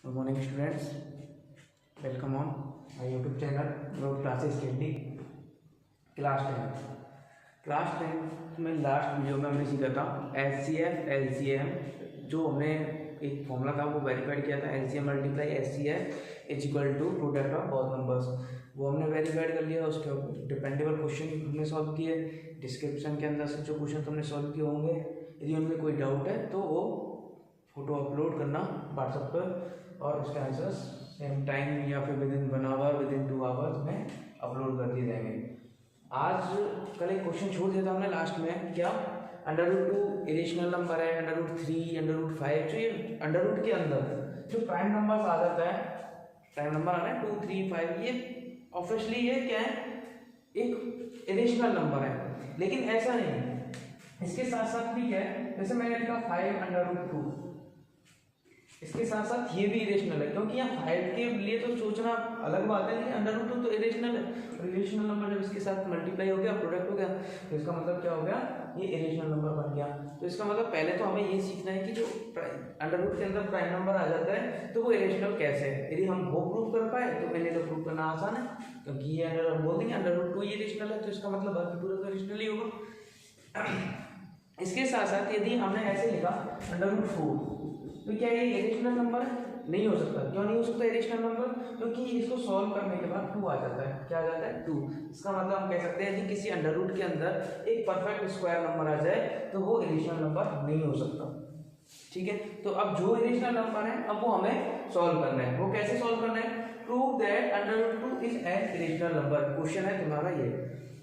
Good morning students, welcome on my YouTube channel road classes study class 10 में last video में हमने सीखा था एचसीएफ एलसीएम। जो हमने एक फॉर्मूला था वो वेरीफाइड किया था, LCM multiply HCF is equal to product of both numbers. वो हमने वेरीफाइड कर लिया। उसके डिपेंडेबल क्वेश्चन हमने सॉल्व किए। डिस्क्रिप्शन के अंदर से जो क्वेश्चन हमने सॉल्व किए होंगे, यदि उनमें कोई डाउट है तो वो फोटो अपलोड करना व्हाट्सएप पर और उसके आंसर्स सेम टाइम या फिर within 1 hour within 2 hours में अपलोड कर दिए जाएंगे। आज कल एक क्वेश्चन छोड़ दिया था हमने लास्ट में, क्या √2 इरेशनल नंबर है, √3 √5। जो ये अंडर के अंदर जो प्राइम नंबर्स आ जाता है, प्राइम नंबर आ रहा है 2 3 5, ये ऑब्वियसली ये क्या है, एक इरेशनल नंबर है। लेकिन ऐसा नहीं, इसके साथ साथ भी क्या है, जैसे मैंने लिखा 5 √2, इसके साथ साथ ये भी इरेशनल है, क्योंकि यहाँ 5 के लिए तो सोचना अलग बात है, लेकिन √2 तो इरेशनल है। इरेशनल नंबर जब इसके साथ मल्टीप्लाई हो गया, प्रोडक्ट हो गया, तो इसका मतलब क्या हो गया, ये इरेशनल नंबर बन गया। तो इसका मतलब पहले तो हमें ये सीखना है कि जो √2 के अंदर प्राइम नंबर आ जाता है तो वो इरेशनल कैसे है। यदि हम वो प्रूव कर पाए तो मैंने तो प्रूव करना आसान है, क्योंकि ये हम बोल देंगे √2 ये इरेशनल है, तो इसका मतलब बाकी पूरा तो इरेशनल ही होगा। इसके साथ साथ यदि हमने ऐसे लिखा √4, तो क्या ये इरेशनल नंबर नहीं हो सकता। क्यों नहीं हो सकता इरेशनल नंबर? क्योंकि इसको सॉल्व करने के बाद 2 आ जाता है। क्या आ जाता है? 2। इसका मतलब हम कह सकते हैं यदि किसी √2 के अंदर एक परफेक्ट स्क्वायर नंबर आ जाए तो वो इरेशनल नंबर नहीं हो सकता। ठीक है, तो अब जो इरेशनल नंबर है अब वो हमें सॉल्व करना है। वो कैसे सॉल्व करना है? Prove that √2 is an irrational number. Question है तुम्हारा ये।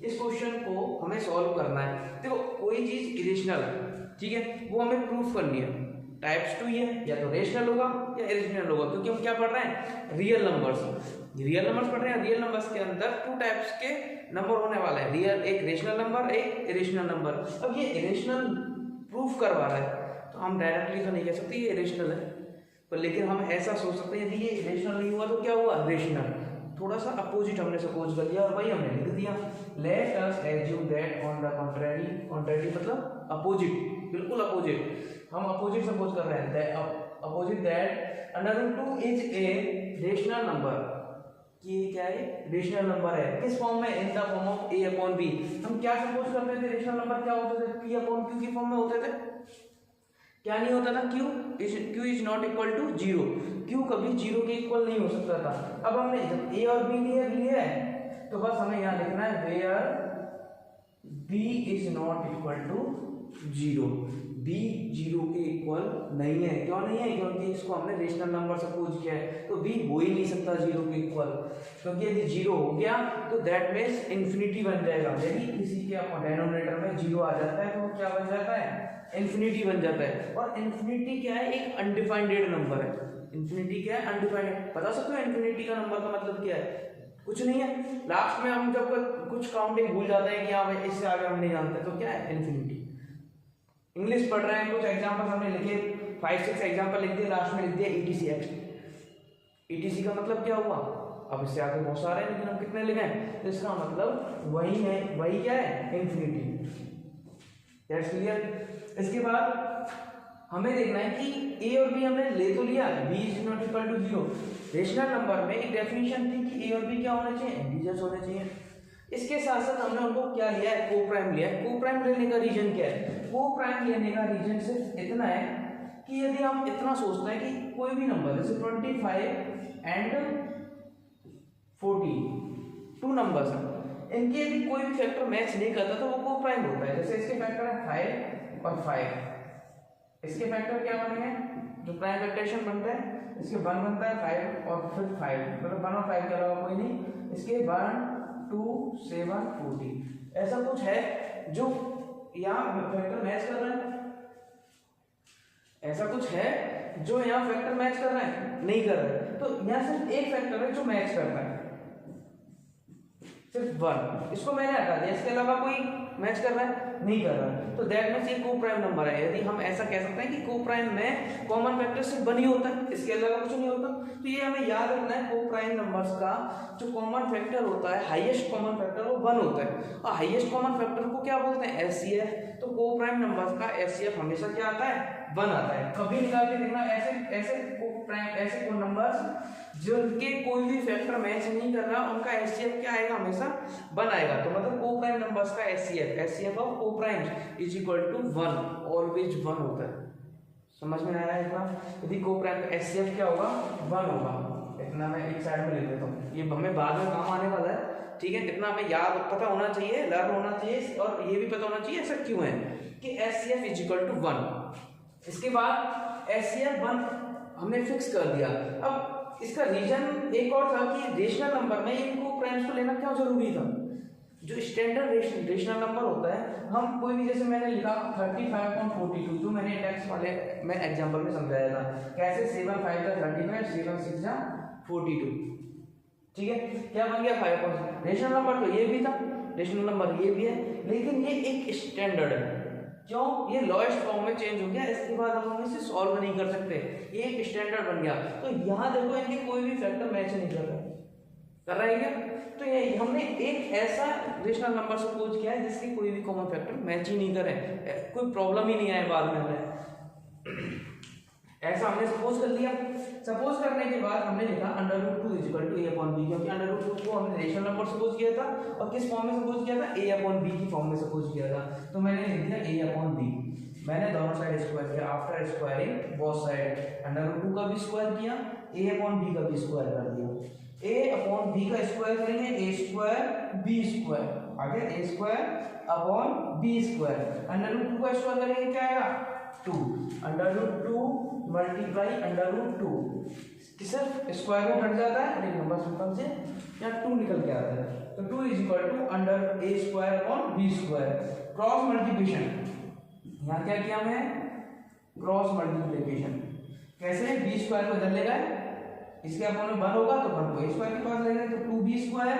इस क्वेश्चन को हमें सॉल्व करना है। देखो कोई चीज इरेशनल है, ठीक है, वो हमें प्रूफ करनी है। टाइप्स 2 ये या तो रेशनल होगा या इरेशनल होगा, क्योंकि हम क्या पढ़ रहे हैं, रियल नंबर्स पढ़ रहे हैं। रियल नंबर्स के अंदर 2 टाइप्स के नंबर होने वाला है, रियल एक रेशनल नंबर, एक इरेशनल नंबर। अब ये इरेशनल प्रूफ करवा रहा है तो हम डायरेक्टली तो नहीं कह सकते ये इरेशनल है, पर लेकिन हम ऐसा सोच सकते हैं यदि ये इरेशनल नहीं हुआ तो क्या हुआ, रेशनल। थोड़ा सा अपोजिट हमने सपोज कर लिया और वही हमने लिख दिया। Let us assume that on the contrary मतलब अपोजिट, बिल्कुल अपोजिट। हम अपोजिट सपोज कर रहे हैं, opposite that √2 is a rational number, कि क्या है, रेशनल नंबर है। किस फॉर्म में? In the form of a/b। हम क्या सपोज करते थे, रेशनल नंबर क्या होते थे, p/q की फॉर्म में होते थे। क्या नहीं होता था, q is not equal to 0। q कभी 0 के इक्वल नहीं हो सकता था। अब हमने जब a और b लिया है तो बस हमें यहाँ लिखना है where b is not equal to 0। b 0 के इक्वल नहीं है। क्यों नहीं है? क्योंकि इसको हमने रेशनल नंबर सपोज किया है, तो b हो ही नहीं सकता 0 के इक्वल, क्योंकि यदि 0 हो गया तो दैट मींस इन्फिनिटी बन जाएगा। यदि किसी के डिनोमिनेटर में 0 आ जाता है तो वो क्या बन जाता है, इन्फिनिटी बन जाता है। और इन्फिनिटी क्या है, एक अनडिफाइंड नंबर है। इन्फिनिटी क्या है, अनडिफाइंड। बता सकते हो इन्फिनिटी का नंबर का मतलब क्या है? कुछ नहीं है। लास्ट में हम जब कुछ काउंटिंग भूल जाते हैं कि हाँ भाई इससे आगे हम नहीं जानते, तो क्या है, इन्फिनिटी। इंग्लिश पढ़ रहे हैं, कुछ एग्जांपल हमने लिखे, 5-6 एग्जांपल लिख दिए, लास्ट में लिख दिया ETC। ETC का मतलब क्या हुआ? अब इससे आगे बहुत सारे हैं, लेकिन हम कितने लिखे? तो इसका मतलब वही है, वही क्या है, इन्फिनिटी। That's clear. इसके बाद हमें देखना है कि a और b हमने ले तो लिया, b is not equal to 0। Rational number में एक डेफिनेशन थी कि a और b क्या होने चाहिए, इंटीजर्स होने चाहिए। इसके साथ साथ हमने उनको क्या लिया है, को-प्राइम लिया है। को-प्राइम लेने का रीजन क्या है? को-प्राइम लेने का रीजन सिर्फ इतना है कि यदि हम इतना सोचते हैं कि कोई भी नंबर जैसे 25 एंड 40 2 नंबर्स हैं, इनके यदि कोई भी फैक्टर मैच नहीं करता तो वो को-प्राइम होता है। जैसे इसके फैक्टर है 5 और 5, इसके फैक्टर क्या बनेंगे, जो प्राइम फैक्टरेशन बनता है, इसके 1 बनता है 5 और फिर 5, मतलब 1 और 5 के अलावा कोई नहीं। इसके 1 2 7 40 ऐसा कुछ है जो यहाँ फैक्टर मैच कर रहा है, ऐसा कुछ है जो यहाँ फैक्टर मैच कर रहा है, नहीं कर रहा है। तो यहाँ सिर्फ एक फैक्टर है जो मैच कर रहा है, सिर्फ 1। इसको मैंने हटा दिया, इसके अलावा कोई मैच कर रहा है नहीं कर रहा है, तो दैट मींस ये को प्राइम नंबर है। यदि हम ऐसा कह सकते हैं कि को प्राइम में कॉमन फैक्टर से वन ही होता है, इसके अलावा कुछ नहीं होता। तो ये हमें याद रखना है, को प्राइम नंबर्स का जो कॉमन फैक्टर होता है, हाईएस्ट कॉमन फैक्टर वो वन होता है, और हाईएस्ट कॉमन फैक्टर को क्या बोलते हैं, एचसीएफ। तो को प्राइम नंबर्स का एचसीएफ हमेशा क्या आता है, वन आता है। कभी निकाल के देखना ऐसे ऐसे को प्राइम, ऐसे को नंबर्स जिनके कोई भी फैक्टर मैच नहीं कर रहा, उनका एचसीएफ क्या आएगा, हमेशा वन आएगा। तो मतलब को प्राइम नंबर्स का HCF of co-prime is equal to one, always one होता है। समझ में आया इतना? यदि को प्राइम का एचसीएफ क्या होगा, वन होगा। इतना मैं एक साइड में लिख देता हूँ, ये हमें बाद में काम आने वाला है, ठीक है। इतना हमें याद पता होना चाहिए, लर्न होना चाहिए, और ये भी पता होना चाहिए ऐसा क्यों है कि HCF is equal to one. इसके बाद एचसीएफ वन हमने फिक्स कर दिया। अब इसका रीजन एक और था कि रेशनल नंबर में इनको प्राइम्स को लेना क्यों जरूरी था। जो स्टैंडर्ड रेशनल नंबर होता है, हम कोई भी, जैसे मैंने लिखा 35.42, जो मैंने टैक्स वाले में एग्जांपल में समझाया था, कैसे 7 5 का 35, 7 6 जा 42, ठीक है। क्या बन गया 5 रेशनल नंबर, तो ये भी था रेशनल नंबर, ये भी है, लेकिन ये एक स्टैंडर्ड है। क्यों? ये लोएस्ट फॉर्म में चेंज हो गया, इसके बाद हम इसे सॉल्व नहीं कर सकते, ये एक स्टैंडर्ड बन गया। तो यहाँ देखो इनके कोई भी फैक्टर मैच नहीं कर रहा है क्या? तो ये हमने एक ऐसा रेशनल नंबर सपोज किया है जिसके कोई भी कॉमन फैक्टर मैच ही नहीं करे, कोई प्रॉब्लम ही नहीं आए बाद में हमें, ऐसा हमने सपोज कर लिया। सपोज करने के बाद हमने लिखा √2 इज इक्वल टू a/b, क्योंकि √2 को हमने रेशनल नंबर सपोज किया था, और किस फॉर्म में सपोज किया था, a/b की फॉर्म में सपोज किया था। तो मैंने लिख दिया a/b, मैंने दोनों साइड स्क्वायर किया, आफ्टर स्क्वायरिंग बोथ साइड, √2 का भी स्क्वायर किया, a/b का भी स्क्वायर कर दिया। a/b का स्क्वायर करेंगे a² b², आगे a²/b², √2 का स्क्वायर करेंगे क्या आएगा 2, √2 मल्टीप्लाई √2, किससे स्क्वायर रूट हट जाता है, लेकिन नंबर सिस्टम से यहाँ 2 निकल के आता है। तो 2 is equal to a²/b², cross multiplication, यहाँ क्या किया हमने, क्रॉस मल्टीप्लिकेशन। कैसे, b² को इधर ले गए, इसके अपॉन में 1 होगा तो 1 को a² के पास ले गए, तो 2b²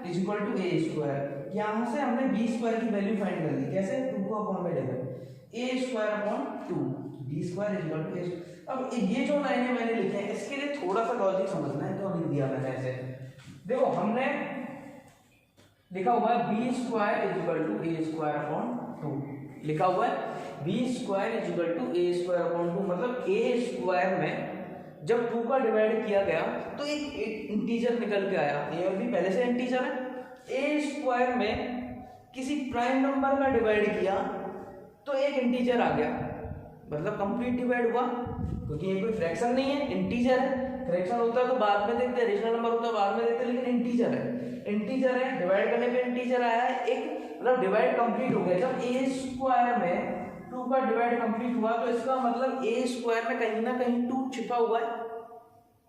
is equal to a²। यहाँ से हमने b² की वैल्यू फाइंड कर ली, कैसे, 2 को अपॉन में ले गए, a²/2, b² is equal to a²। अब ये जो लाइनें मैंने लिखी हैं, इसके लिए थोड़ा सा लॉजिक समझना है, तो लिख दिया मैंने ऐसे। देखो हमने लिखा हुआ है b² is equal to a²/2, लिखा हुआ है b² is equal to a²/2, मतलब a² में जब 2 का डिवाइड किया गया तो एक इंटीजर निकल के आया, a और b पहले से इंटीजर है। a² में किसी प्राइम नंबर का डिवाइड किया तो एक इंटीजर आ गया, मतलब कंप्लीट डिवाइड हुआ, क्योंकि ये कोई फ्रैक्शन नहीं है, इंटीजर है। फ्रैक्शन होता है तो बाद में देखते हैं, रेशनल नंबर होता है बाद में देखते हैं, लेकिन इंटीजर है, डिवाइड करने पे इंटीजर आया है एक, मतलब डिवाइड कंप्लीट हो गया। जब a² में 2 का डिवाइड कंप्लीट हुआ तो इसका मतलब a² में कहीं ना कहीं 2 छिपा हुआ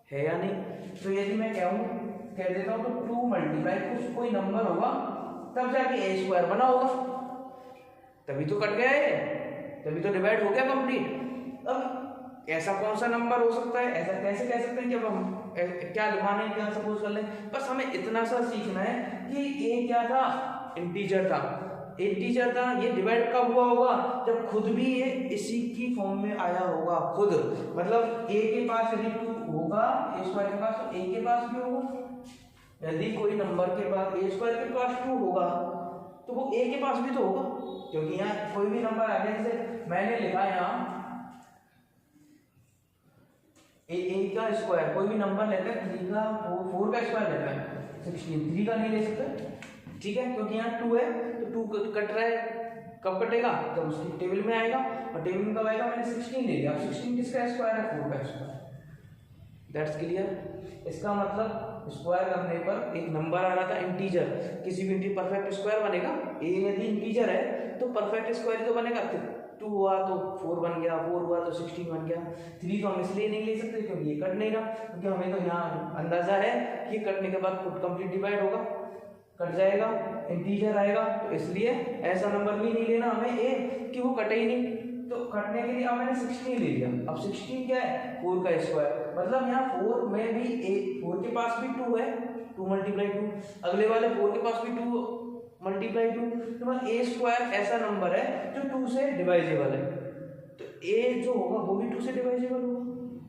है या नहीं। तो यदि मैं कह देता हूँ तो 2 मल्टीप्लाई कुछ कोई नंबर होगा तब जाके a² बना होगा, तभी तो कट गया है, तभी तो डिवाइड हो गया कंप्लीट। अब ऐसा कौन सा नंबर हो सकता है, ऐसा कैसे कह सकते हैं कि अब हम क्या दिखाने क्या सपोज कर लें, बस हमें इतना सा सीखना है कि a क्या था, इंटीजर था, ये डिवाइड कब हुआ होगा, जब खुद भी ये इसी की फॉर्म में आया होगा, खुद मतलब a के पास यदि 2 होगा a² के पास, तो a के पास भी होगा। यदि कोई नंबर के पास a² के पास 2 होगा तो वो a के पास भी तो होगा, क्योंकि यहाँ कोई भी नंबर आ गया, जैसे मैंने लिखा यहाँ a का स्क्वायर, कोई भी नंबर लेते हैं 3 का 4 का स्क्वायर लेता है 16, 3 का नहीं ले सकते, ठीक है, क्योंकि यहाँ 2 है तो 2 कट रहा है, कब कटेगा, जब उसकी टेबल में आएगा, और टेबल में कब आएगा, मैंने 16 ले लिया, 16 किसका स्क्वायर है, 4 का स्क्वायर। That's clear. इसका मतलब स्क्वायर करने पर एक नंबर आ रहा था इंटीजर, किसी भी इंटीजर परफेक्ट स्क्वायर बनेगा, a यदि इंटीजर है तो परफेक्ट स्क्वायर तो बनेगा, 2 हुआ तो 4 बन गया, 4 हुआ तो 16 बन गया। 3 तो हम इसलिए नहीं ले सकते क्योंकि ये कट नहीं रहा, क्योंकि हमें तो यहाँ अंदाजा है कि ये कटने के बाद खुद कंप्लीट डिवाइड होगा, कट जाएगा, इंटीजर आएगा, तो इसलिए ऐसा नंबर भी नहीं लेना हमें a कि वो कटे ही नहीं। तो कटने के लिए अब मैंने 16 ले लिया, अब 16 क्या है, 4 का स्क्वायर, मतलब यहाँ 4 में भी 4 के पास भी 2 है, 2 मल्टीप्लाई 2, अगले वाले 4 के पास भी 2 मल्टीप्लाई टू, तो ए स्क्वायर ऐसा नंबर है जो 2 से डिवाइजेबल है, तो ए जो होगा वो भी 2 से डिवाइजेबल होगा।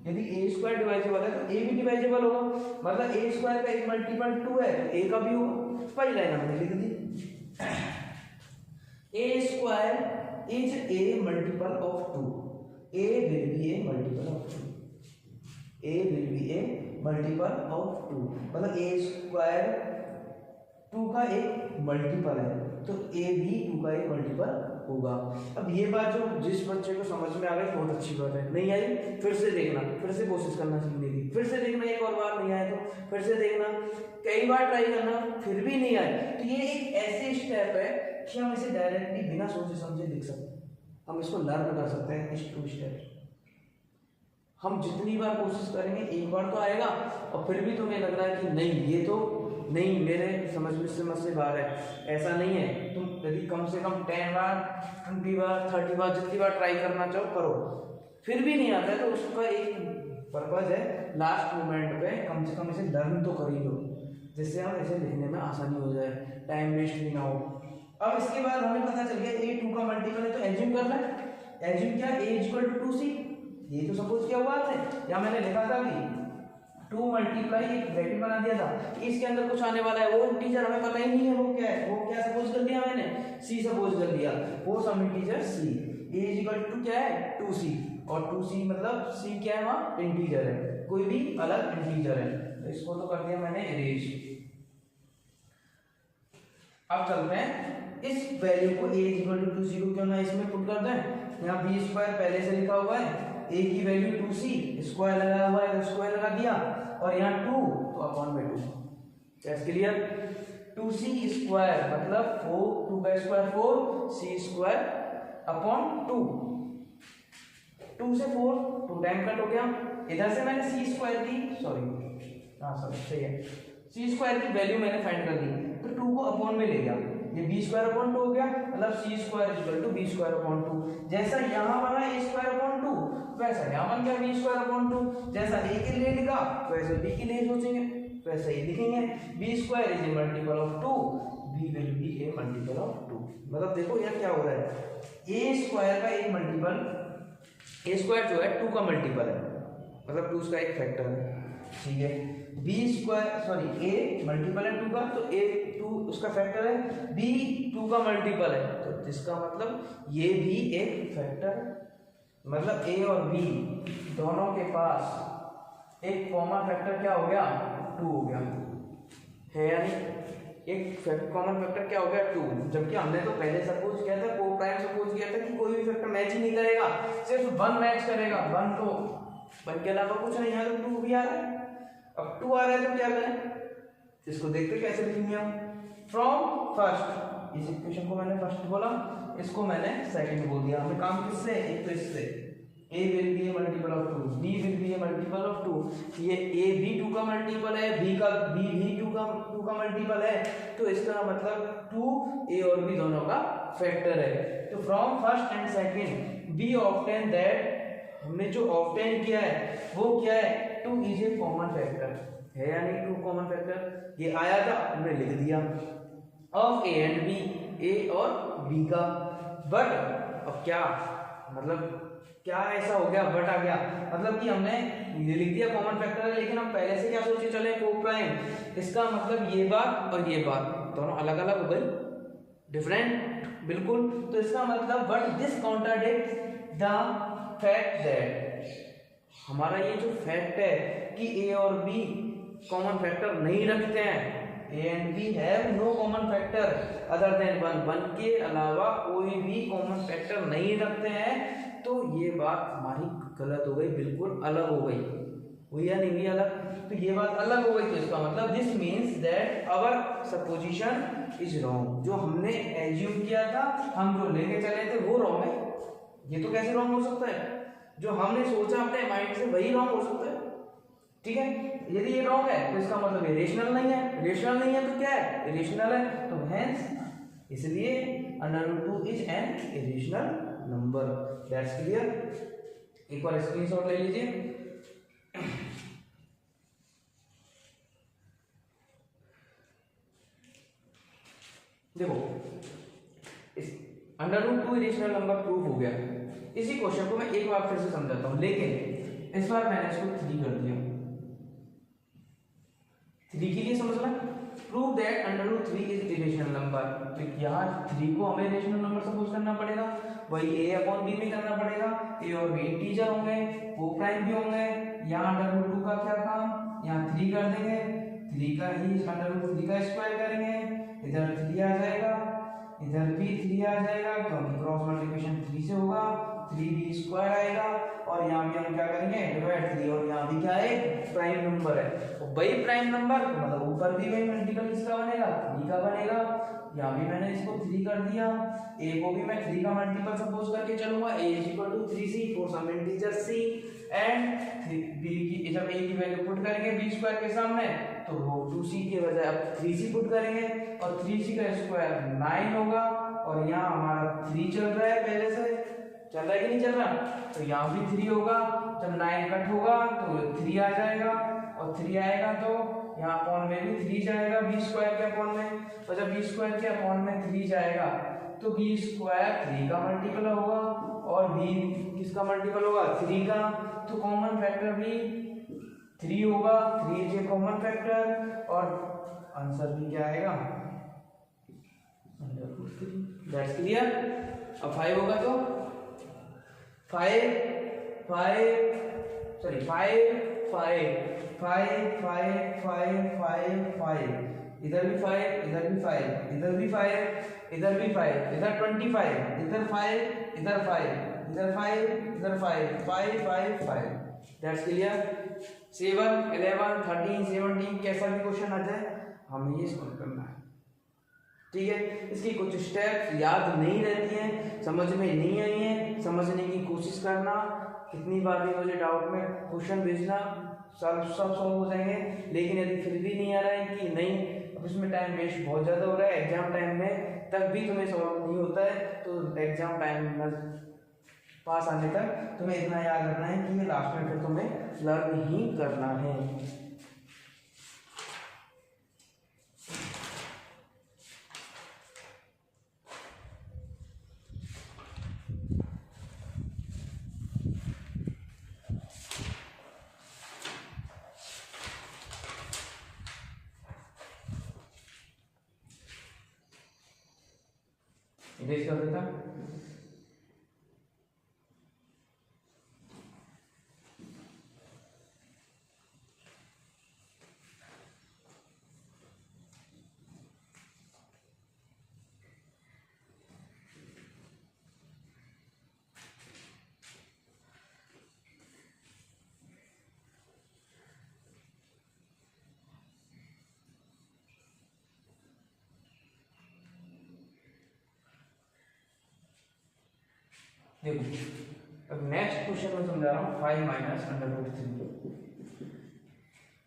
यदि ए स्क्वायर डिवाइजेबल है तो ए भी डिवाइजेबल होगा, मतलब ए स्क्वायर का एक मल्टीपल 2 है तो ए का भी होगा। पहली लाइन हमने लिख दी, A square is a multiple of 2, A will be a multiple of 2, A will be a multiple of 2, मतलब ए स्क्वायर 2 का एक मल्टीपल है तो ए भी 2 का एक मल्टीपल होगा। अब ये बात जो जिस बच्चे को समझ में आ गई बहुत अच्छी बात है, नहीं आई फिर से देखना, फिर से कोशिश करना सीखने की, फिर से देखना, एक और बार नहीं आए तो फिर से देखना, कई बार ट्राई करना, फिर भी नहीं आए तो ये एक ऐसे स्टेप है कि हम इसे डायरेक्टली बिना सोचे समझे लिख सकते हैं, हम इसको लर्न कर सकते हैं इस 2 स्टेप। हम जितनी बार कोशिश करेंगे एक बार तो आएगा और फिर भी तुम्हें लग रहा है कि नहीं ये तो नहीं मेरे समझ से बाहर है, ऐसा नहीं है। तुम यदि कम से कम 10 बार 20 बार 30 बार जितनी बार ट्राई करना चाहो करो, फिर भी नहीं आता है तो उसका एक पर्पज है लास्ट मोमेंट पे कम से कम इसे लर्न तो कर ही लो, जिससे हम इसे लिखने में आसानी हो जाए, टाइम वेस्ट भी ना हो। अब इसके बाद हमें पता चल गया ए 2 का मल्टीपल है तो एज्यूम कर लें, एज्यूम क्या, ए इक्वल टू 2c, ये तो सपोज किया हुआ है, या मैंने लिखा था कि 2 मल्टीप्लाई एक ब्रैकेट बना दिया था, इसके अंदर कुछ आने वाला है, वो इंटीजर हमें पता ही नहीं है वो क्या है, वो क्या सपोज कर दिया मैंने, c सपोज कर दिया, वो some integer c, a is equal to क्या है 2c, और 2c मतलब c क्या है वहाँ इंटीजर है, कोई भी अलग इंटीजर है, तो इसको तो कर दिया मैंने इरेज। अब चलते हैं इस वैल्यू को a is equal to 2c को क्यों ना इसमें पुट कर दें, यहाँ b स्क्वायर पहले से लिखा हुआ है, a की वैल्यू 2c, स्क्वायर लगा हुआ है तो स्क्वायर लगा दिया, और यहाँ 2 तो अपॉन में 2, कैसे क्लियर, 2c स्क्वायर मतलब 4, 2 का स्क्वायर 4, c स्क्वायर अपॉन 2, 2 से 4 2 टाइम कट हो गया, इधर से मैंने c स्क्वायर की सही है, c स्क्वायर की वैल्यू मैंने फाइंड कर दी तो 2 को अपॉन में ले गया, ये b स्क्वायर अपॉन 2 हो गया, मतलब c square equal to b square upon 2, जैसा यहाँ बना a स्क्वायर अपॉन 2 वैसा यहाँ बन गया b स्क्वायर अपॉन 2, जैसा a के लिए लिखा वैसे b के लिए सोचेंगे, वैसे ही लिखेंगे, b square is a multiple of 2, b will be a multiple of 2, मतलब देखो यह क्या हो रहा है, a स्क्वायर का एक मल्टीपल, a स्क्वायर जो है 2 का मल्टीपल है, मतलब 2 का एक फैक्टर है, ठीक है, b स्क्वायर a मल्टीपल है 2 का तो a 2 उसका फैक्टर है, b 2 का मल्टीपल है तो जिसका मतलब ये भी एक फैक्टर है, मतलब a और b दोनों के पास एक कॉमन फैक्टर क्या हो गया 2 हो गया है, यानी एक कॉमन फैक्टर क्या हो गया 2, जबकि हमने तो पहले सपोज किया था, को प्राइम सपोज किया था कि कोई भी फैक्टर मैच ही नहीं करेगा, सिर्फ 1 मैच करेगा, 1 तो 1 के अलावा कुछ नहीं, यहाँ तो 2 भी आ रहा है, अब 2 आ रहा है तो क्या करें, इसको देखते कैसे लिखेंगे हम, फ्रॉम फर्स्ट, इस इक्वेशन को मैंने फर्स्ट बोला, इसको मैंने सेकंड बोल दिया, हमें काम किससे, एक तो इससे, a will be a multiple of 2, b will be a multiple of 2, ये a भी 2 का मल्टीपल है, b भी 2 का मल्टीपल है, तो इसका मतलब 2 a और b दोनों का फैक्टर है, तो from first and second b obtain that, हमने जो ऑब्टेन किया है वो क्या है 2 इज ए कॉमन फैक्टर है, यानी 2 कॉमन फैक्टर ये आया था हमने लिख दिया, of a and b, a और b का, बट अब क्या मतलब क्या ऐसा हो गया बट आ गया, मतलब कि हमने ये लिख दिया कॉमन फैक्टर है, लेकिन हम पहले से क्या सोचे चले को प्राइम, इसका मतलब ये बात और ये बात दोनों अलग अलग हो गई, डिफरेंट बिल्कुल, तो इसका मतलब but this contradict the fact that, हमारा ये जो फैक्ट है कि a और b कॉमन फैक्टर नहीं रखते हैं, a and b have no common factor other than 1 के अलावा कोई भी कॉमन फैक्टर नहीं रखते हैं, तो ये बात हमारी गलत हो गई, बिल्कुल अलग हो गई, हुई या नहीं हुई अलग, तो ये बात अलग हो गई, तो इसका मतलब this means that our supposition is wrong, जो हमने एज्यूम किया था, हम जो लेके चले थे वो रॉन्ग है, ये तो कैसे रॉन्ग हो सकता है, जो हमने सोचा अपने माइंड से वही रॉन्ग हो सकता है, ठीक है, यदि ये रॉन्ग है तो इसका मतलब ये रेशनल नहीं है, रेशनल नहीं है तो क्या है इरेशनल है, तो हेंस इसलिए √2 is an irrational number, that's clear, एक बार स्क्रीनशॉट ले लीजिए। देखो under root 2 irrational number prove हो गया। इसी क्वेश्चन को मैं एक बार फिर से समझाता हूँ, लेकिन इस बार मैंने इसको 3 कर दिया। 3 के लिए समझना, prove that under root 3 is irrational number. तो यहाँ 3 को हमें इरेशनल नंबर सपोज करना पड़ेगा, वही a अपॉन b में करना पड़ेगा। a और b इंटीजर होंगे, को प्राइम भी होंगे। यहाँ अंडर रूट 2 का क्या काम, यहाँ 3 कर देंगे, 3 का ही अंडर रूट 3 का स्क्वायर करेंगे, इधर 3 आ जाएगा, इधर भी 3 आ जाएगा, क्योंकि क्रॉस मल्टीप्लिकेशन 3 से होगा, 3b स्क्वायर आएगा। और यहाँ भी हम क्या करेंगे, डिवाइड 3, और यहाँ भी क्या है, प्राइम नंबर है, तो वही प्राइम नंबर, तो मतलब ऊपर भी वही मल्टीपल किसका बनेगा, 3 का बनेगा। यहाँ भी मैंने इसको 3 कर दिया, a को भी मैं 3 का मल्टीपल सपोज करके चलूंगा, a equal to 3c for some integer c, and b की जब a की वैल्यू पुट करेंगे b स्क्वायर के सामने, तो वो 2c के बजाय अब 3c पुट करेंगे, और 3c का स्क्वायर 9 होगा। और यहाँ हमारा 3 चल रहा है, पहले से चल रहा है कि नहीं चल रहा, तो यहाँ भी 3 होगा। जब 9 कट होगा तो 3 आ जाएगा, और 3 आएगा तो यहाँ अपॉन में भी 3 जाएगा b स्क्वायर के अपॉन में, और जब b स्क्वायर के अपॉन में 3 जाएगा तो b स्क्वायर 3 का मल्टीपल होगा, और b किसका मल्टीपल होगा, 3 का। तो कॉमन फैक्टर भी 3 होगा, 3 इज ए कॉमन फैक्टर, और आंसर भी क्या आएगा, दैट्स क्लियर। अब 5 होगा तो 5 5 सॉरी 5 5 5 5 5 5 5, इधर भी 5, इधर भी 5, इधर भी 5, इधर भी 5, इधर 25, इधर 5, इधर 5, इधर 5, इधर 5, 5 5 5, दैट्स क्लियर। 7 11 13 17 कैसा भी क्वेश्चन आ जाए हमें ये सॉल्व करना है, ठीक है। इसकी कुछ स्टेप्स याद नहीं रहती हैं, समझ में नहीं आई हैं, समझने की कोशिश करना, कितनी बार भी मुझे डाउट में क्वेश्चन भेजना, सब सॉल्व हो जाएंगे। लेकिन यदि फिर भी नहीं आ रहा है कि नहीं, अब इसमें टाइम वेस्ट बहुत ज़्यादा हो रहा है, एग्जाम टाइम में तब भी तुम्हें सॉल्व नहीं होता है, तो एग्जाम टाइम में पास आने तक तुम्हें इतना याद रखना है कि ये लास्ट में फिर तुम्हें लर्न ही करना है। इरेज कर देता, देखो अब नेक्स्ट क्वेश्चन में समझा रहा हूँ 5 minus under root 3।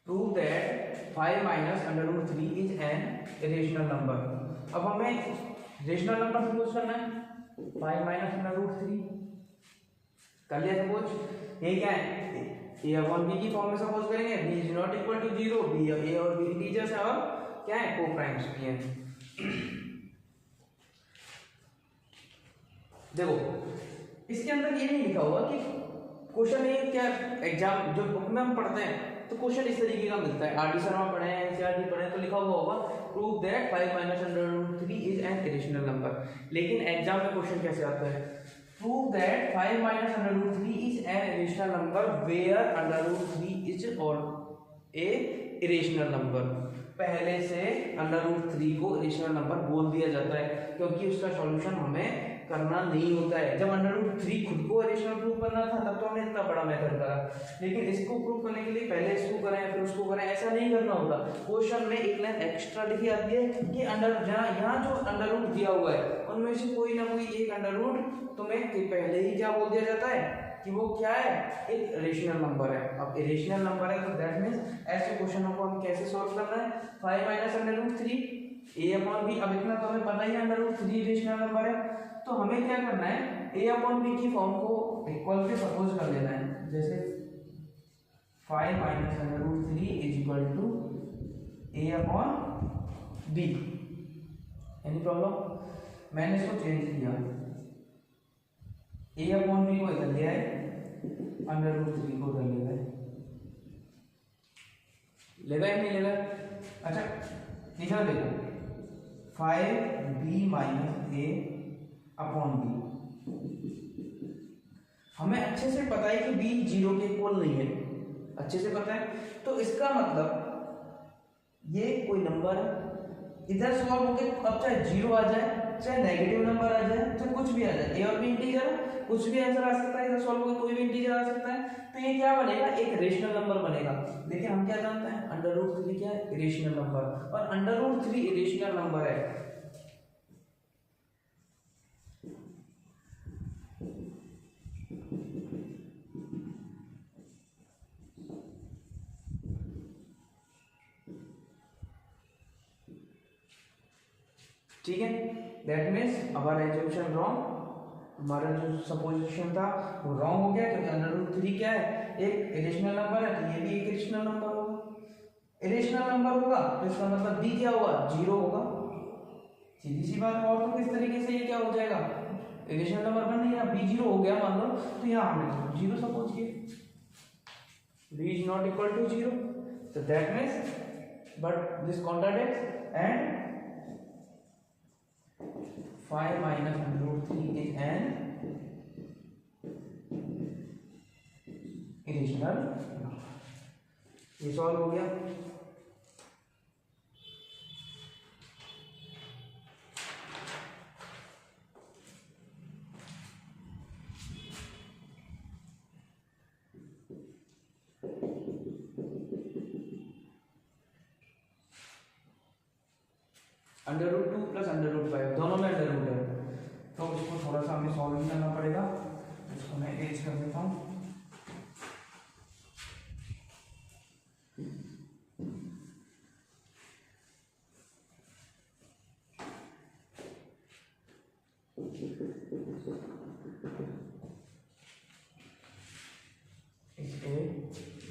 Prove that 5 minus under root 3 is an irrational number. अब हमें रेशनल नंबर सपोज करना है, 5 माइनस अंडर रूट 3 कर लिया सपोज। ये क्या है, ए अपॉन बी की फॉर्म में सपोज करेंगे, B is not equal to 0, B A और बी इंटीजर्स है और क्या है, को प्राइम्स भी हैं। देखो इसके अंदर ये नहीं लिखा हुआ कि क्वेश्चन ये क्या, एग्जाम जो बुक में हम पढ़ते हैं तो क्वेश्चन इस तरीके का मिलता है, आर डी शर्मा पढ़े हैं, एनसीईआरटी पढ़े हैं, तो लिखा हुआ होगा prove that 5 minus under root 3 is an irrational number. लेकिन एग्जाम में क्वेश्चन कैसे आता है, prove that 5 minus under root 3 is an irrational number where under root 3 is और ए इरेशनल नंबर। पहले से अंडर रूट 3 को इरेशनल नंबर बोल दिया जाता है, क्योंकि उसका सॉल्यूशन हमें करना नहीं होता है। जब अंडर रूट 3 खुद को इरेशनल प्रूव करना था तब तो हमने इतना बड़ा मेथड करा, लेकिन इसको प्रूव करने के लिए पहले इसको करें फिर उसको करें, ऐसा नहीं करना होता। क्वेश्चन में एक लाइन एक्स्ट्रा लिखी आती है कि अंडर यहाँ जो अंडर रूट दिया हुआ है उनमें से कोई ना कोई एक अंडर रूट तुम्हें पहले ही क्या बोल दिया जाता है कि वो क्या है, एक इरेशनल नंबर है। अब इरेशनल नंबर है तो दैट मींस ऐसे क्वेश्चनों को हम कैसे सॉल्व करना है, 5 माइनस अंडर रूट 3 ए अपॉन बी। अब इतना तो हमें पता ही है अंडर रूट 3 इरेशनल नंबर है, तो हमें क्या करना है, ए अपॉन बी की फॉर्म को इक्वल पे सपोज कर लेना है। जैसे 5 minus under root 3 is equal to a upon b. Any problem? मैंने इसको चेंज किया, ए अपॉन बी को इधर ले आए, अंडर रूट 3 को उधर ले गए, लेगा या नहीं लेगा? अच्छा इधर देखो 5b माइनस ए अपॉन बी, हमें अच्छे से पता है कि b 0 के इक्वल नहीं है, अच्छे से पता है। तो इसका मतलब ये कोई नंबर है, इधर सॉल्व होके अब चाहे 0 आ जाए, चाहे नेगेटिव नंबर आ जाए, चाहे कुछ भी आ जाए, ए और बी इंटीजर है, कुछ भी आंसर आ सकता है, इधर सॉल्व होके कोई भी इंटीजर आ सकता है, तो ये क्या बनेगा? एक रेशनल नंबर बनेगा। लेकिन हम क्या जानते हैं? अंडर रूट 3 क्या है? इरेशनल नंबर, और अंडर रूट 3 इरेशनल नंबर है। ठीक है, दैट मीन्स आवर एज्यूमेशन रॉन्ग, हमारा जो सपोजिशन था वो रॉन्ग हो गया, क्योंकि अंडर रूट 3 क्या है? एक इरेशनल नंबर है, तो ये भी एक इरेशनल नंबर होगा। इरेशनल नंबर होगा तो इसका मतलब बी क्या होगा? 0 होगा, सीधी सी बात। और तो किस तरीके से ये क्या हो जाएगा? इरेशनल नंबर बन नहीं है, बी 0 हो गया मान लो, तो यहाँ हमने 0 सपोज किया, b is not equal to 0, so that means but this contradicts, and 5 minus under root 3 is an irrational number। ये सॉल्व हो गया। Under root 2 plus under root 5 दोनों में अंडर रूट है, तो इसको थोड़ा सा हमें सॉल्व भी करना पड़ेगा। इसको मैं एज कर देता हूँ।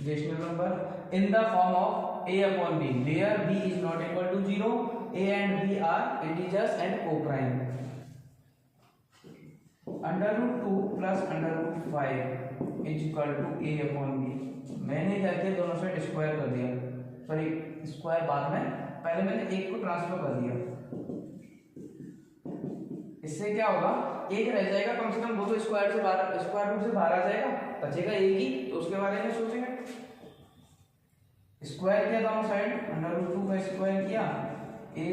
Rational number in the form of a upon b, where b is not equal to 0, a and b are integers and co-prime। Under root 2 plus under root 5 is equal to a upon b। मैंने क्या किया? दोनों side square कर दिया, sorry square बाद में, पहले मैंने एक को ट्रांसफर कर दिया। इससे क्या होगा? एक रह जाएगा, कम से कम वो तो स्क्वायर से बाहर, स्क्वायर रूट से बाहर आ जाएगा, बचेगा एक ही, तो उसके बारे में सोचेंगे। स्क्वायर किया दोनों साइड, अंडर रूट 2 का स्क्वायर किया, a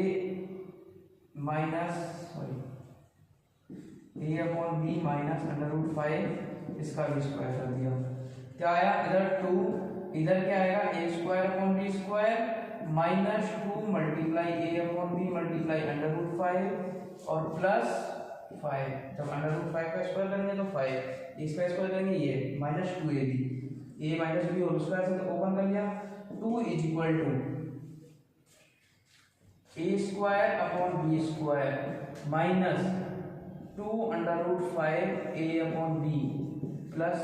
minus sorry a upon b minus under root 5 इसका भी स्क्वायर कर दिया। क्या आया? इधर 2, इधर क्या आएगा? a square upon b square minus 2 multiply a upon b multiply under root 5 और प्लस 5। जब अंडर रूट 5 का स्क्वायर करेंगे तो 5, इसका स्क्वायर करेंगे ये minus 2ab, a minus b whole square से तो ओपन कर लिया। 2 is equal to a square upon b square minus 2 under root 5 a upon b plus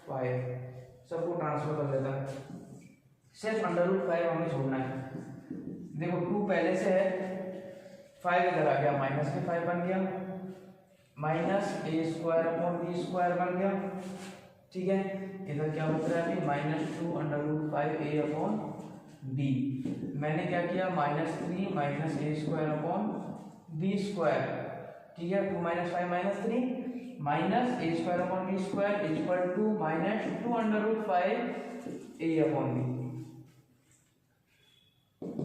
5। सबको ट्रांसफर कर देता है, सिर्फ अंडर रूट 5 हमें छोड़ना है। देखो 2 पहले से है, 5 इधर आ गया, माइनस में 5 बन गया, minus a square upon b square बन गया। ठीक है, इधर क्या बच रहा है? Minus 2 under root 5 a upon b। मैंने क्या किया? Minus 3 minus a square upon b square. ठीक है, 2 minus 5 minus 3 minus a square upon b square is equal to minus 2 under root 5 a upon b।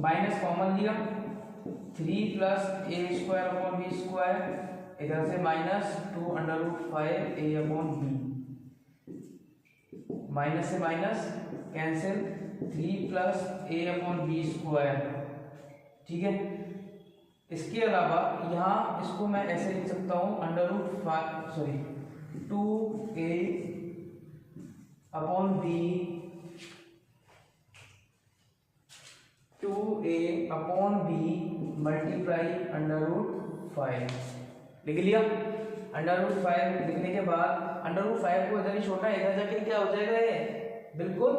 Minus common लिया, 3 plus a square upon b square, इधर से minus 2 under root 5 a upon b, minus से minus cancel, 3 plus a upon b square. ठीक है, इसके अलावा यहाँ इसको मैं ऐसे लिख सकता हूँ, under root 5 sorry 2a upon b, 2a upon b multiply under root 5 लिख लिया। अंडर रूट 5 लिखने के बाद अंडर रूट 5 को इधर ही छोटा, इधर जाके क्या हो जाएगा? ये बिल्कुल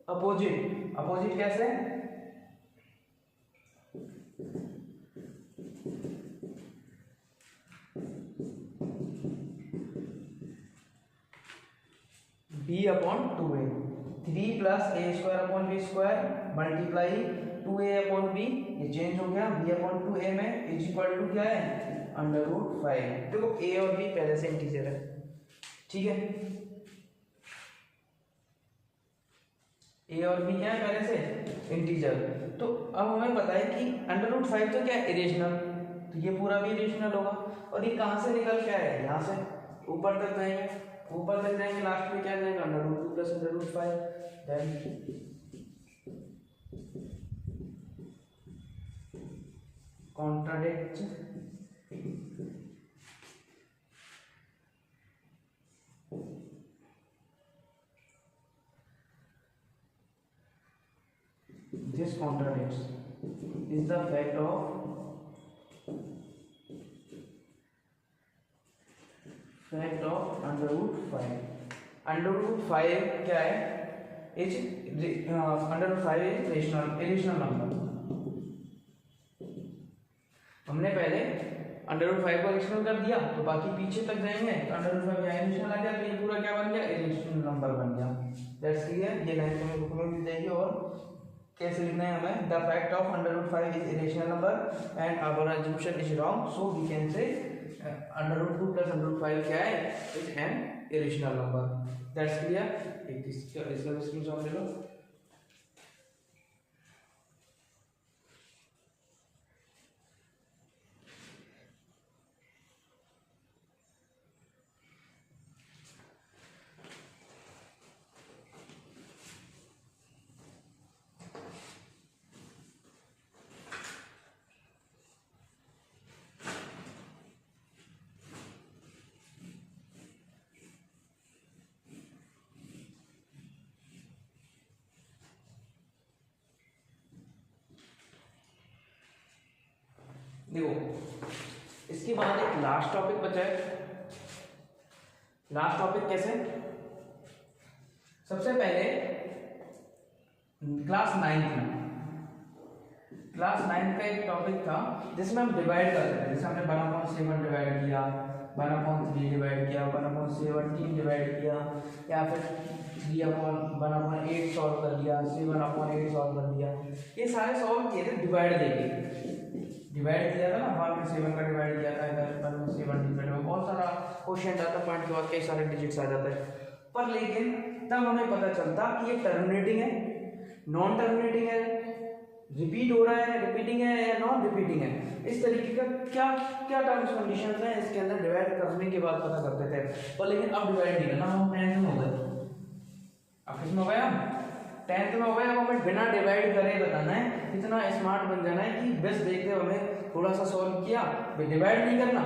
अपोजिट। अपोजिट कैसे? B upon 2a, 3 plus A square upon B square multiply 2a upon B, ये चेंज हो गया, b अपॉन 2a में इज इक्वल टू क्या है √5। देखो a और b पहले से इंटीजर है, ठीक है, a और b क्या है पहले से इंटीजर। तो अब हमें पता है कि √5 तो क्या है इरेशनल, तो ये पूरा भी इरेशनल होगा। और ये कहाँ से निकल के आया, यहाँ से ऊपर तक जाएंगे, ऊपर तक जाएंगे, लास्ट में क्या जाएगा √2 plus √5, then contradict this contradicts is the fact of √5 क्या है, इज √5 इज रेशनल नंबर। हमने पहले √5 को रेशनल कर दिया, तो बाकी पीछे तक जाएंगे तो √5 यहाँ रेशनल आ गया, तो ये पूरा क्या बन गया इरेशनल नंबर बन गया। दैट्स क्लियर, ये लाइन तुम्हें बुक में मिल जाएगी। और कैसे लिखना है हमें, the fact of √5 is irrational number and our assumption is wrong, so we can say √2 plus √5 क्या है is an irrational number. That's clear, इसका स्क्रीनशॉट ले लो। देखो इसके बाद एक लास्ट टॉपिक बचा है। लास्ट टॉपिक कैसे, सबसे पहले क्लास 9 का एक टॉपिक था जिसमें हम डिवाइड करते थे। जैसे हमने 1/7 डिवाइड किया, 1/3 डिवाइड किया, 1/17 डिवाइड किया, या फिर 1/8 सॉल्व कर दिया, 7/8 सॉल्व कर दिया। ये सारे सॉल्व किए थे डिवाइड देके, डिवाइड किया था ना, 1/7 का डिवाइड किया था, इधर 1/7 डिवाइड में बहुत सारा क्वेश्चन आता है, पॉइंट के बाद कई सारे डिजिट्स आ जाते हैं। पर लेकिन तब हमें पता चलता कि ये टर्मिनेटिंग है, नॉन टर्मिनेटिंग है, रिपीट हो रहा है, रिपीटिंग है या नॉन रिपीटिंग है, इस तरीके का क्या क्या टर्म्स कंडीशंस हैं इसके अंदर डिवाइड करने के बाद पता करते थे। पर लेकिन अब डिवाइड नहीं करना, हम 10th में हो गए। अब किसमें हो गए हम 10th में हो गए। अब हमें बिना डिवाइड करे बताना है, इतना स्मार्ट बन जाना है कि बस देखते हमें थोड़ा सा सॉल्व किया, डिवाइड नहीं करना,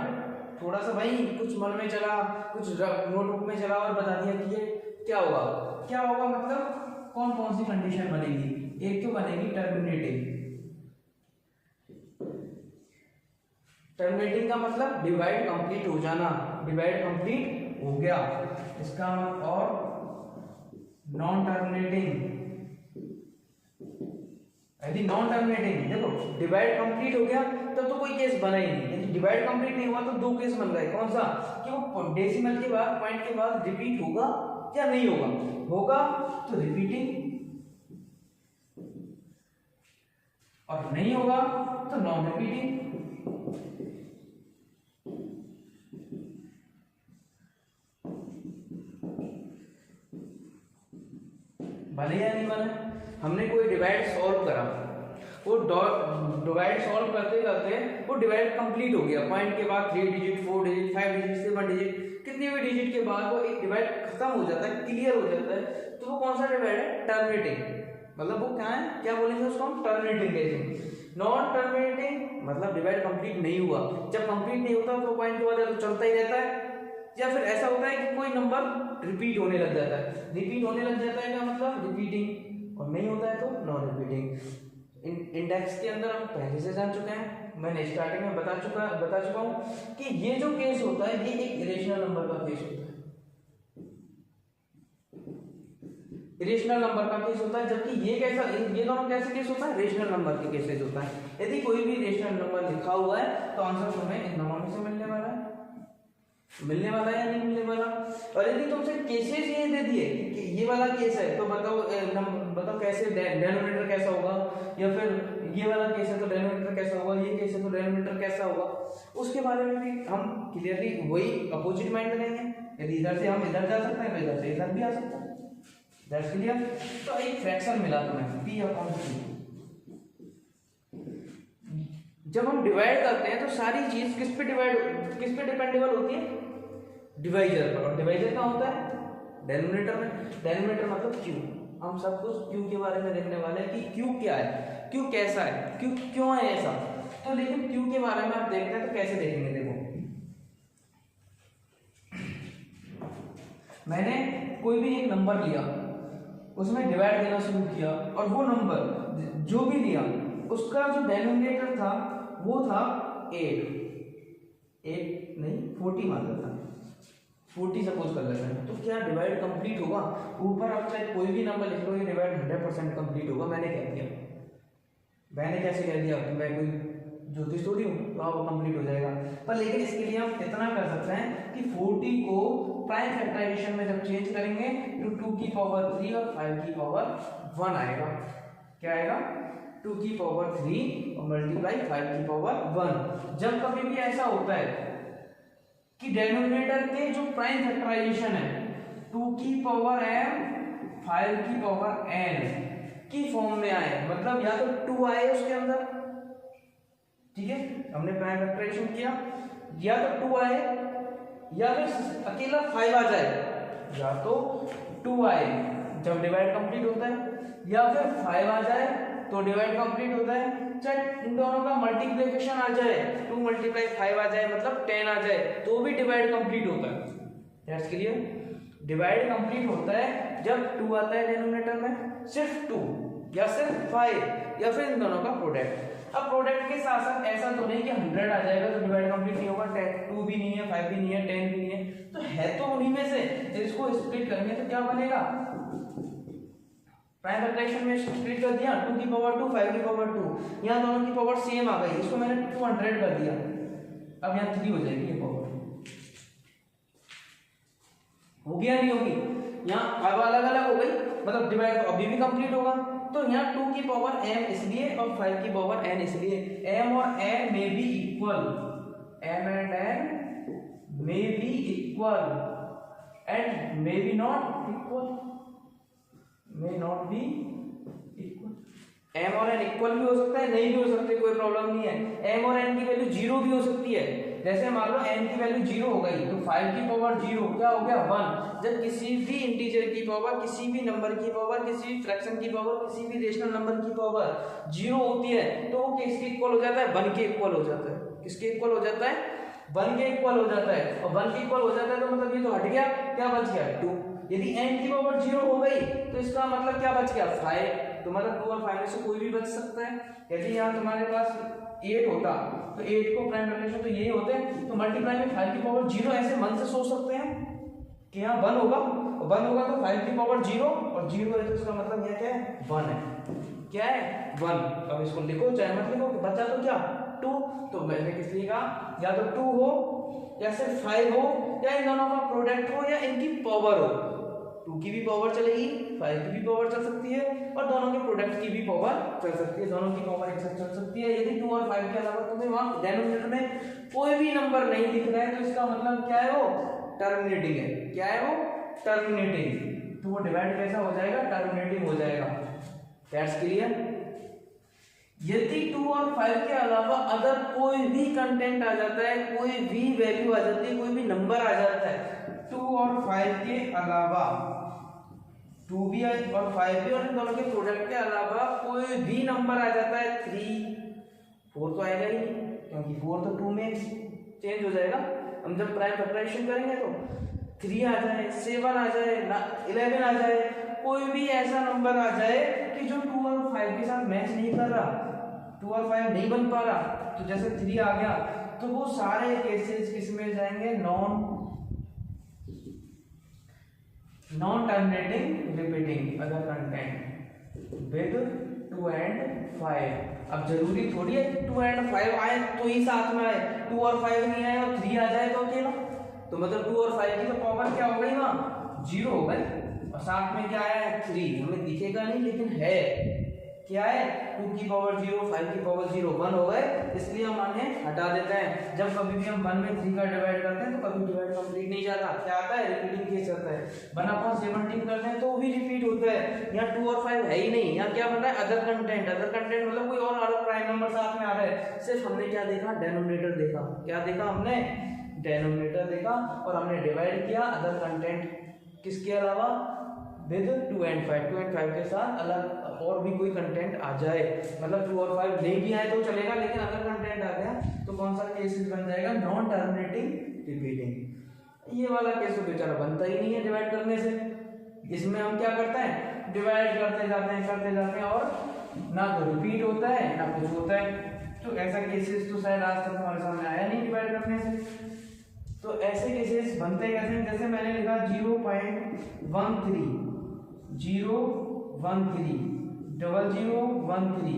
थोड़ा सा भाई कुछ मन में चला, कुछ नोटबुक में चला और बता दिया कि ये क्या होगा, क्या होगा मतलब कौन कौन सी कंडीशन बनेगी। एक तो बनेगी टर्मिनेटिंग, टर्मिनेटिंग का मतलब डिवाइड कंप्लीट हो जाना, डिवाइड कंप्लीट हो गया इसका। और नॉन टर्मिनेटिंग, यदि नॉन टर्मिनेटिंग, देखो डिवाइड कंप्लीट हो गया तब तो कोई केस बना ही नहीं, यदि डिवाइड कंप्लीट नहीं हुआ तो दो केस बन गए। कौन सा, कि वो डेसिमल के बाद, पॉइंट के बाद रिपीट होगा या नहीं होगा, होगा तो रिपीटिंग, और नहीं होगा तो नॉन रिपीटिंग। बने या नहीं बने, हमने कोई डिवाइड सॉल्व करा, वो डिवाइड सॉल्व करते करते वो डिवाइड कंप्लीट हो गया, पॉइंट के बाद 3 डिजिट 4 डिजिट 5 डिजिट 7 डिजिट कितने भी डिजिट के बाद वो एक डिवाइड खत्म हो जाता है, क्लियर हो जाता है, तो वो कौन सा डिवाइड है, टर्मिनेटिंग। मतलब वो क्या है, क्या बोलेंगे उसको हम, टर्मिनेटिंग कहेंगे। नॉन टर्मिनेटिंग मतलब डिवाइड कंप्लीट नहीं हुआ, जब कंप्लीट नहीं होता तो पॉइंट के बाद या तो चलता ही रहता है, या फिर ऐसा होता है कि कोई नंबर रिपीट होने लग जाता है। रिपीट होने लग जाता है क्या मतलब, रिपीटिंग, और नहीं होता है तो नॉन रिपीटिंग। इंडेक्स के अंदर हम पहले से जान चुके हैं, मैंने स्टार्टिंग में बता चुका हूं कि ये जो केस होता है ये एक इरेशनल नंबर का केस होता है, इरेशनल नंबर का केस होता है, जबकि ये कैसा, ये दोनों कैसे केस होता है, रेशनल नंबर के केसेस होता है। यदि कोई भी रेशनल नंबर लिखा हुआ है तो आंसर हमें इन दोनों में से मिलने वाला है। मिलने वाला है या नहीं मिलने वाला। और यदि तुमसे केसेस ये दे दिए कि ये वाला केस है तो बताओ बताओ कैसे डेनोमिनेटर कैसा होगा, या फिर ये वाला केस है तो डेनोमिनेटर कैसा होगा, ये केस है तो डेनोमिनेटर कैसा होगा, उसके बारे में भी हम क्लियरली वही अपोजिट माइंड करेंगे। यदि इधर से हम इधर जा सकते हैं तो इधर से इधर भी आ सकते हैं। That's clear. तो एक फ्रैक्शन मिला तुम्हें p/q। जब हम डिवाइड करते हैं तो सारी चीज किस पे डिपेंडेबल होती है, डिवाइजर पर। और डिवाइजर कहाँ होता है, डेनोमिनेटर में। डेनोमिनेटर मतलब q। हम सब कुछ q के बारे में देखने वाले हैं कि q क्या है, q कैसा है, q क्यों है ऐसा। तो लेकिन q के बारे में आप देखते हैं तो कैसे देखेंगे, देखो मैंने कोई भी एक नंबर लिया, उसमें डिवाइड देना शुरू किया, और वो नंबर जो भी लिया उसका जो डेनोमिनेटर था वो था 8 नहीं 40 मान लेता था, 40 सपोज कर लेते हैं। तो क्या डिवाइड कंप्लीट होगा, ऊपर आप चाहे कोई भी नंबर लिख लो, ये डिवाइड 100% कंप्लीट होगा। मैंने कह दिया, मैंने कैसे कह दिया, मैं कोई ज्योतिष थोड़ी हूँ, तो आप कंप्लीट हो जाएगा। पर लेकिन इसके लिए हम इतना कर सकते हैं कि 40 को प्राइम फैक्टराइजेशन में जब चेंज करेंगे तो 2 की पावर 3 और 5 की पावर 1 आएगा। क्या आएगा, 2 की पावर 3 और मल्टीप्लाई 5 की पावर 1। जब कभी भी ऐसा होता है कि डेनोमिनेटर के जो प्राइम फैक्टराइजेशन है 2 की पावर m 5 की पावर n की फॉर्म में आए, मतलब या तो 2 आए उसके अंदर, ठीक है, हमने प्राइम फैक्टराइजेशन किया, या तो 2 आए, या फिर अकेला 5 आ जाए, या तो 2 आए जब डिवाइड कंप्लीट होता है, या फिर 5 आ जाए तो डिवाइड कंप्लीट होता है, चाहे इन दोनों का मल्टीप्लिकेशन आ जाए, 2 मल्टीप्लाई 5 आ जाए मतलब 10 आ जाए, तो भी डिवाइड कंप्लीट होता है। That's clear. डिवाइड कंप्लीट होता है जब 2 आता है डिनोमिनेटर में, सिर्फ 2 या सिर्फ 5 या फिर इन दोनों का प्रोडक्ट। अब प्रोडक्ट के साथ साथ ऐसा तो नहीं कि 100 आ जाएगा तो डिवाइड कंप्लीट नहीं होगा, 2 भी नहीं है, 5 भी नहीं है, 10 भी नहीं है, तो है तो उन्हीं में से। इसको स्प्लिट करेंगे तो क्या बनेगा, प्राइम फैक्टराइजेशन में स्प्लिट कर दिया, 2 की पावर 2 5 की पावर 2, यहाँ दोनों की पावर सेम आ गई, इसको मैंने 200 कर दिया, अब यहाँ 3 हो जाएगी ये पावर। हो गया नहीं होगी, यहाँ अब अलग अलग हो गई, मतलब डिवाइड तो अभी भी कंप्लीट होगा। तो यहाँ 2 की पावर m इसलिए और 5 की पावर n इसलिए, m और n may be equal, m and n may be equal and may be not equal, may not be equal. m और n इक्वल भी हो सकता है, नहीं भी हो सकते, कोई प्रॉब्लम नहीं है। m और n की वैल्यू 0 भी हो सकती है, जैसे मान लो n की वैल्यू 0 हो गई तो 5 की पावर 0 क्या हो गया 1। जब किसी भी इंटीजर की पावर, किसी भी नंबर की पावर, किसी भी फ्रैक्शन की पावर, किसी भी रेशनल नंबर की पावर 0 होती है तो वो किसके इक्वल हो जाता है, 1 के इक्वल हो जाता है। किसके इक्वल हो जाता है, 1 के इक्वल हो जाता है। और 1 के इक्वल हो जाता है तो मतलब ये तो हट गया, क्या बच गया 2। यदि n की पावर 0 हो गई तो इसका मतलब क्या बच गया 5, तो मतलब 2 और 5 में से कोई भी बच सकता है। यदि यहाँ तुम्हारे पास 8 होता तो 8 को प्राइम फैक्टराइजेशन तो यही होते हैं, तो मल्टीप्लाई में 5 की पावर 0 ऐसे मन से सोच सकते हैं कि यहाँ 1 होगा, और 1 होगा तो 5 की पावर 0 और 0 है तो इसका मतलब यह क्या है 1 है। क्या है 1। अब इसको लिखो चाहे मत लिखो, बचा तो क्या 2। तो मैंने किस लिए कहा, या तो 2 हो या सिर्फ 5 हो या इन दोनों का प्रोडक्ट हो या इनकी पावर हो। 2 की भी पावर चलेगी, 5 की भी पावर चल सकती है और दोनों के प्रोडक्ट की भी पावर चल सकती है, दोनों की पावर एक साथ चल सकती है। यदि 2 और 5 के अलावा तुम्हें वहां डिनोमिनेटर में कोई भी नंबर नहीं दिख रहा है तो इसका मतलब क्या है, वो टर्मिनेटिंग है। क्या है वो, टर्मिनेटिंग। तो वो डिवाइड कैसा हो जाएगा, टर्मिनेटिंग हो जाएगा। That's clear. यदि 2 और 5 के अलावा अगर कोई भी कंटेंट आ जाता है, कोई भी वैल्यू आ जाती है, कोई भी नंबर आ जाता है 2 और 5 के अलावा, 2 भी और 5 भी और इन दोनों के प्रोडक्ट के अलावा कोई भी नंबर आ जाता है 3 4 तो आएगा ही नहीं, क्योंकि 4 तो 2 में चेंज हो जाएगा। हम जब प्राइम फैक्टराइजेशन करेंगे तो 3 आ जाए, 7 आ जाए, 11 आ जाए, कोई भी ऐसा नंबर आ जाए कि जो 2 और 5 के साथ मैच नहीं कर रहा, 2 और 5 नहीं बन पा रहा, तो जैसे 3 आ गया तो वो सारे केसेस किसमें जाएंगे, non terminating repeating other content with 2 and 5। अब जरूरी थोड़ी है 2 and 5 आए तो ही साथ में आए, 2 और 5 नहीं आए और 3 आ जाए तो अकेला, तो मतलब 2 और 5 की तो पावर क्या हो गई वहाँ 0 हो गई, और साथ में क्या आया है 3, हमें दिखेगा नहीं लेकिन है क्या है 2 की पावर 0, 5 की पावर 0, 1 हो गए, इसलिए हम उन्हें हटा देते हैं। जब कभी भी हम 1 में 3 का डिवाइड करते हैं तो कभी डिवाइड कंप्लीट नहीं जाता, क्या आता है रिपीटिंग केस आता है। 1/17 करते हैं तो वो भी रिपीट होता है। यहाँ 2 और 5 है ही नहीं, यहाँ क्या बन रहा है अदर कंटेंट, अदर कंटेंट मतलब कोई और अलग प्राइम नंबर साथ में आ रहा है। सिर्फ हमने क्या देखा डेनोमिनेटर देखा, क्या देखा हमने डेनोमिनेटर देखा, और हमने डिवाइड किया अदर कंटेंट किसके अलावा विद 2 and 5, 2 and 5 के साथ अलग और भी कोई कंटेंट आ जाए, मतलब 2 और 5 नहीं भी आए तो चलेगा लेकिन अगर कंटेंट आ गया तो कौन सा केसेस बन जाएगा नॉन टर्मिनेटिंग रिपीटिंग। ये वाला केस तो बेचारा बनता ही नहीं है डिवाइड करने से। इसमें हम क्या करते हैं डिवाइड करते जाते हैं और ना तो रिपीट होता है ना कुछ होता है। तो ऐसा केसेस तो शायद आज तक हमारे सामने आया नहीं डिवाइड करने से। तो ऐसे केसेस बनते कैसे, जैसे मैंने लिखा 0.13 013 0013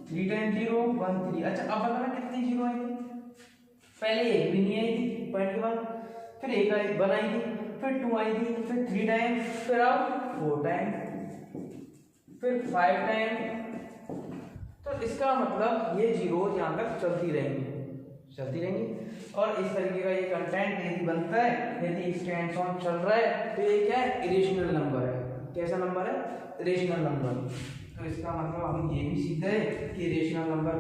3 टाइम 0 1 3। अच्छा अब बताना कितनी जीरो आई थी, पहले एक भी नहीं आई थी पॉइंट के बाद, फिर एक आई 1 आई थी, फिर 2 आई थी, फिर 3 टाइम, फिर अब 4 टाइम, फिर 5 टाइम। तो इसका मतलब ये जीरो यहाँ तक चलती रहेंगी और इस तरीके का ये कंटेंट यदि बनता है, यदि स्टैंड्स ऑन चल रहा है तो ये क्या है इरेशनल नंबर है। कैसा नंबर है इरेशनल नंबर। तो इसका मतलब हम ये भी सीख गए कि इरेशनल नंबर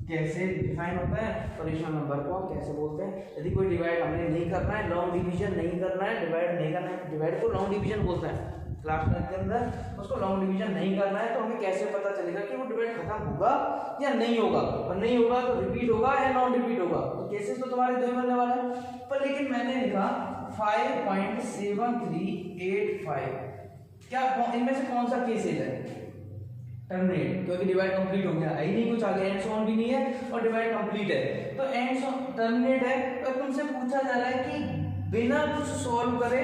कैसे डिफाइन होता है और इरेशनल नंबर को हम कैसे बोलते हैं। यदि कोई डिवाइड हमने नहीं करना है, लॉन्ग डिवीजन नहीं करना है, डिवाइड नहीं करना है, डिवाइड को लॉन्ग डिवीजन बोलते हैं क्लास 10 के अंदर, उसको लॉन्ग डिवीजन नहीं करना है तो हमें कैसे पता चलेगा कि वो डिवाइड खत्म होगा या नहीं होगा, और नहीं होगा तो रिपीट होगा या नॉन रिपीट होगा। तो केसेस तो तुम्हारे दो ही बनने वाला है। पर लेकिन मैंने लिखा 5.7385, क्या इनमें से कौन सा केसेस है टर्मिनेट, क्योंकि डिवाइड कंप्लीट हो गया, आई नहीं कुछ आगे, एंड ऑन भी नहीं है और डिवाइड कंप्लीट है। तो एंड टर्मिनेट है, तो तुमसे पूछा जा रहा है कि बिना कुछ सॉल्व करे,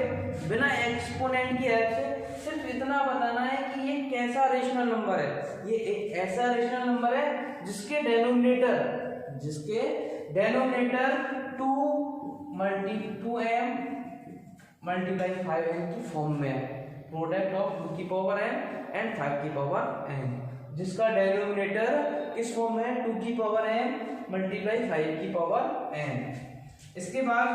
बिना एक्सपोनेंट की हेल्प से सिर्फ इतना बताना है कि ये कैसा रेशनल नंबर है। ये एक ऐसा रेशनल नंबर है जिसके डेनोमिनेटर 2m मल्टीप्लाई 5n की फॉर्म में है, प्रोडक्ट ऑफ 2 की पावर n एंड 5 की पावर n, जिसका डेनोमिनेटर किस फॉर्म में है 2 की पावर n मल्टीप्लाई 5 की पावर n। इसके बाद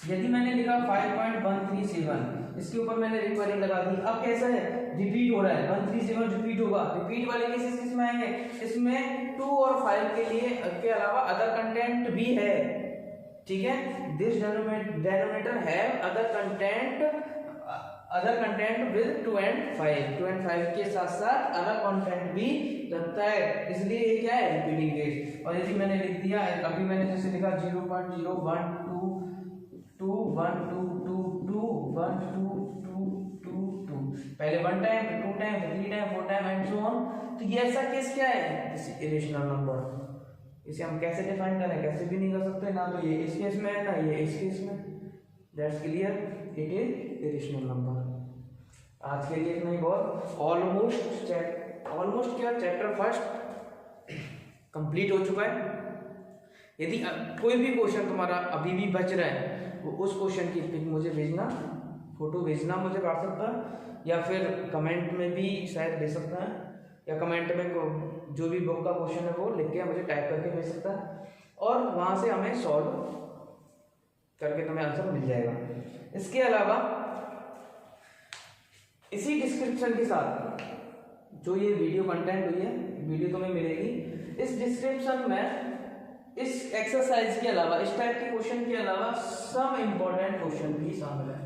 यदि मैंने लिखा 5.137, इसके ऊपर मैंने रिक्वायरिंग लगा दी। अब कैसा है रिपीट हो रहा है, 137 रिपीट होगा। रिपीट वाले केसेस किसमें आएंगे, इसमें 2 और 5 के लिए के अलावा अदर कंटेंट भी है, ठीक है। This denominator have other content with 2 and 5 के साथ साथ अलग कंटेंट भी रखता है, इसलिए ये क्या है रिपीटिंग केस। और यदि मैंने लिख दिया, अभी मैंने जैसे लिखा 0.012 2 1 2 2 2 1 2 2 2 2, पहले 1 time, 2 time, 3 time, 4 time and so on. तो ये ऐसा केस क्या है इरेशनल नंबर। इसे हम कैसे डिफाइन करें, कैसे भी नहीं कर सकते, ना तो ये इस केस में है ना ये इस केस में। That's clear, it is irrational number. आज के लिए इतना ही बहुत। ऑलमोस्ट क्या चैप्टर फर्स्ट कंप्लीट हो चुका है। यदि कोई भी क्वेश्चन तुम्हारा अभी भी बच रहा है, उस क्वेश्चन की पिक मुझे भेजना, फोटो भेजना मुझे व्हाट्सएप पर, या फिर कमेंट में भी शायद भेज सकता है, या कमेंट में जो भी बुक का क्वेश्चन है वो लिख के मुझे टाइप करके भेज सकता है, और वहाँ से हमें सॉल्व करके तुम्हें आंसर मिल जाएगा। इसके अलावा इसी डिस्क्रिप्शन के साथ जो ये वीडियो कंटेंट हुई है, वीडियो तुम्हें मिलेगी, इस डिस्क्रिप्शन में इस एक्सरसाइज के अलावा, इस टाइप के क्वेश्चन के अलावा सम इंपॉर्टेंट क्वेश्चन भी शामिल है।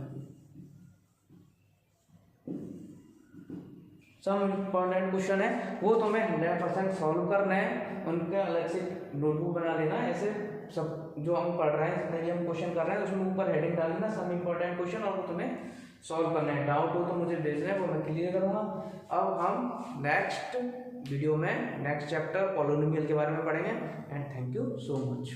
सम इंपॉर्टेंट क्वेश्चन है, वो तुम्हें 100% सॉल्व करना है। उनका अलग से नोटबुक बना लेना, ऐसे सब जो हम पढ़ रहे हैं, जितने भी हम क्वेश्चन कर रहे हैं उसमें ऊपर हेडिंग डाल देना सम इंपॉर्टेंट क्वेश्चन, और वो तुम्हें सॉल्व करना है। डाउट हो तो मुझे भेजना है, वो मैं क्लियर करूँगा। अब हम नेक्स्ट वीडियो में नेक्स्ट चैप्टर पॉलिनोमियल के बारे में पढ़ेंगे। And thank you so much.